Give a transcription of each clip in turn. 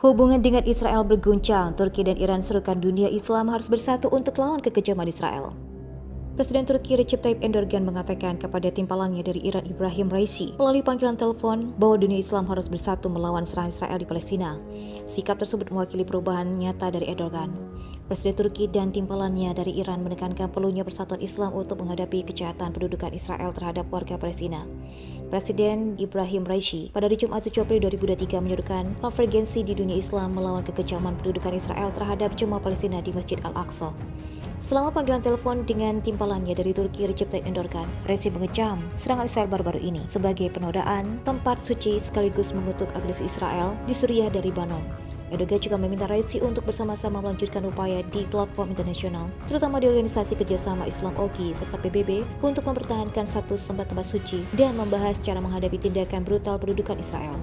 Hubungan dengan Israel berguncang. Turki dan Iran serukan dunia Islam harus bersatu untuk lawan kekejaman Israel. Presiden Turki Recep Tayyip Erdogan mengatakan kepada timpalannya dari Iran Ibrahim Raisi melalui panggilan telepon bahwa dunia Islam harus bersatu melawan serangan Israel di Palestina. Sikap tersebut mewakili perubahan nyata dari Erdogan. Presiden Turki dan timpalannya dari Iran menekankan perlunya persatuan Islam untuk menghadapi kejahatan pendudukan Israel terhadap warga Palestina. Presiden Ibrahim Raisi pada hari Jumat 7 April 2023 menyerukan konvergensi di dunia Islam melawan kekejaman pendudukan Israel terhadap jemaah Palestina di Masjid Al-Aqsa. Selama panggilan telepon dengan timpalannya dari Turki Recep Tayyip Erdogan, Raisi mengecam serangan Israel baru-baru ini sebagai penodaan tempat suci sekaligus mengutuk agresi Israel di Suriah dan Lebanon. Erdogan juga meminta Raisi untuk bersama-sama melanjutkan upaya di platform internasional, terutama di Organisasi Kerjasama Islam OKI serta PBB, untuk mempertahankan status tempat-tempat suci dan membahas cara menghadapi tindakan brutal pendudukan Israel.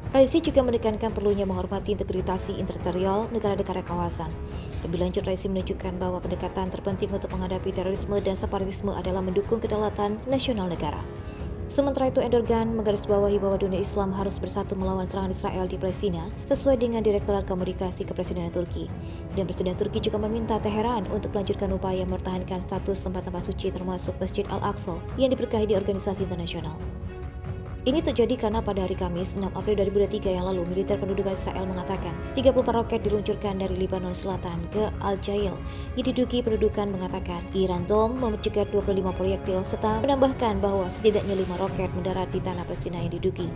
Raisi juga menekankan perlunya menghormati integritas teritorial negara-negara kawasan. Lebih lanjut, Raisi menunjukkan bahwa pendekatan terpenting untuk menghadapi terorisme dan separatisme adalah mendukung kedaulatan nasional negara. Sementara itu, Erdogan menggarisbawahi bahwa dunia Islam harus bersatu melawan serangan Israel di Palestina sesuai dengan Direktorat Komunikasi Kepresidenan Turki. Dan Presiden Turki juga meminta Teheran untuk melanjutkan upaya mempertahankan status tempat-tempat suci termasuk Masjid Al-Aqsa yang diberkahi di organisasi internasional. Ini terjadi karena pada hari Kamis, 6 April 2023 yang lalu, militer pendudukan Israel mengatakan 34 roket diluncurkan dari Lebanon Selatan ke Al-Jail. Yang diduga pendudukan mengatakan Iran Dome mencegat 25 proyektil serta menambahkan bahwa setidaknya 5 roket mendarat di tanah Palestina yang diduga.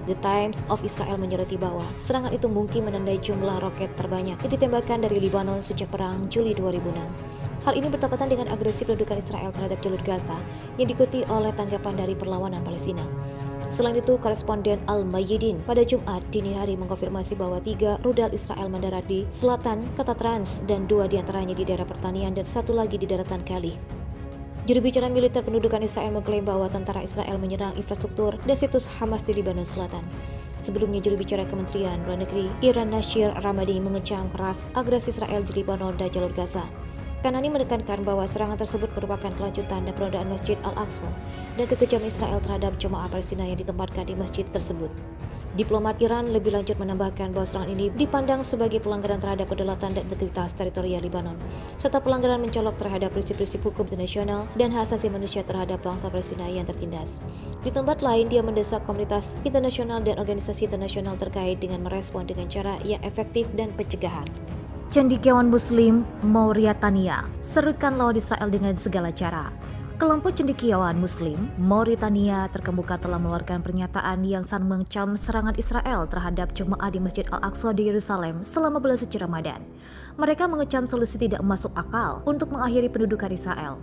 The Times of Israel menyoroti bahwa serangan itu mungkin menandai jumlah roket terbanyak yang ditembakkan dari Lebanon sejak Perang Juli 2006. Hal ini bertepatan dengan agresi pendudukan Israel terhadap jalur Gaza yang diikuti oleh tanggapan dari perlawanan Palestina. Selain itu, koresponden Al-Mayidin pada Jumat dini hari mengkonfirmasi bahwa 3 rudal Israel mendarat di selatan kota Trans dan 2 diantaranya di daerah pertanian dan 1 lagi di daratan Kali. Juru bicara militer pendudukan Israel mengklaim bahwa tentara Israel menyerang infrastruktur dan situs Hamas di Lebanon Selatan. Sebelumnya, juru bicara Kementerian Luar Negeri Iran Nasir Ramadi mengecam keras agresi Israel di Lebanon dan jalur Gaza. Kanani menekankan bahwa serangan tersebut merupakan kelanjutan dan penodaan Masjid Al-Aqsa dan kekejaman Israel terhadap jemaah Palestina yang ditempatkan di masjid tersebut. Diplomat Iran lebih lanjut menambahkan bahwa serangan ini dipandang sebagai pelanggaran terhadap kedaulatan dan integritas teritorial Lebanon, serta pelanggaran mencolok terhadap prinsip-prinsip hukum internasional dan hak asasi manusia terhadap bangsa Palestina yang tertindas. Di tempat lain, dia mendesak komunitas internasional dan organisasi internasional terkait dengan merespon dengan cara yang efektif dan pencegahan. Cendekiawan Muslim Mauritania serukan lawan Israel dengan segala cara. Kelompok cendekiawan Muslim Mauritania terkemuka telah mengeluarkan pernyataan yang sangat mengecam serangan Israel terhadap jemaah di Masjid Al-Aqsa di Yerusalem selama bulan suci Ramadan. Mereka mengecam solusi tidak masuk akal untuk mengakhiri pendudukan Israel.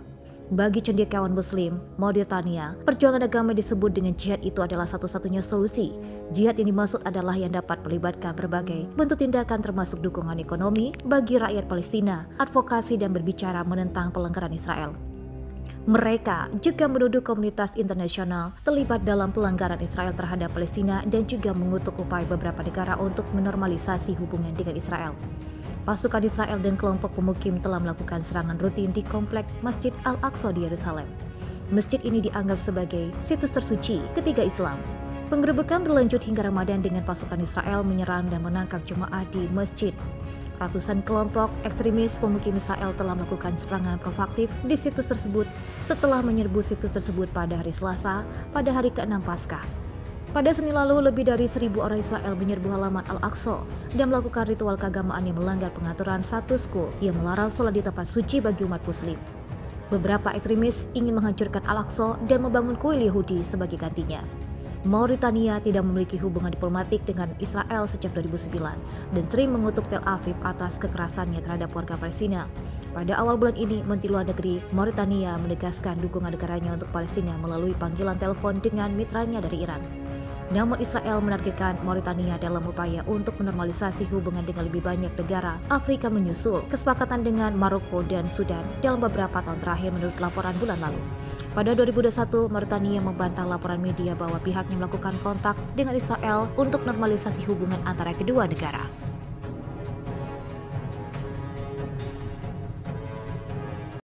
Bagi cendekiawan Muslim Mauritania, perjuangan agama disebut dengan jihad itu adalah satu-satunya solusi. Jihad yang dimaksud adalah yang dapat melibatkan berbagai bentuk tindakan termasuk dukungan ekonomi bagi rakyat Palestina, advokasi dan berbicara menentang pelanggaran Israel. Mereka juga menuduh komunitas internasional terlibat dalam pelanggaran Israel terhadap Palestina dan juga mengutuk upaya beberapa negara untuk menormalisasi hubungan dengan Israel. Pasukan Israel dan kelompok pemukim telah melakukan serangan rutin di komplek Masjid Al-Aqsa di Yerusalem. Masjid ini dianggap sebagai situs tersuci ketiga Islam. Penggerebekan berlanjut hingga Ramadan dengan pasukan Israel menyerang dan menangkap jemaah di masjid. Ratusan kelompok ekstremis pemukim Israel telah melakukan serangan provokatif di situs tersebut setelah menyerbu situs tersebut pada hari Selasa pada hari ke-6 Paskah. Pada Senin lalu, lebih dari 1.000 orang Israel menyerbu halaman Al-Aqsa dan melakukan ritual keagamaan yang melanggar pengaturan status quo yang melarang sholat di tempat suci bagi umat Muslim. Beberapa ekstremis ingin menghancurkan Al-Aqsa dan membangun kuil Yahudi sebagai gantinya. Mauritania tidak memiliki hubungan diplomatik dengan Israel sejak 2009 dan sering mengutuk Tel Aviv atas kekerasannya terhadap warga Palestina. Pada awal bulan ini, Menteri Luar Negeri Mauritania menegaskan dukungan negaranya untuk Palestina melalui panggilan telepon dengan mitranya dari Iran. Namun Israel menargetkan Mauritania dalam upaya untuk menormalisasi hubungan dengan lebih banyak negara Afrika menyusul kesepakatan dengan Maroko dan Sudan dalam beberapa tahun terakhir menurut laporan bulan lalu. Pada 2021, Mauritania membantah laporan media bahwa pihaknya melakukan kontak dengan Israel untuk normalisasi hubungan antara kedua negara.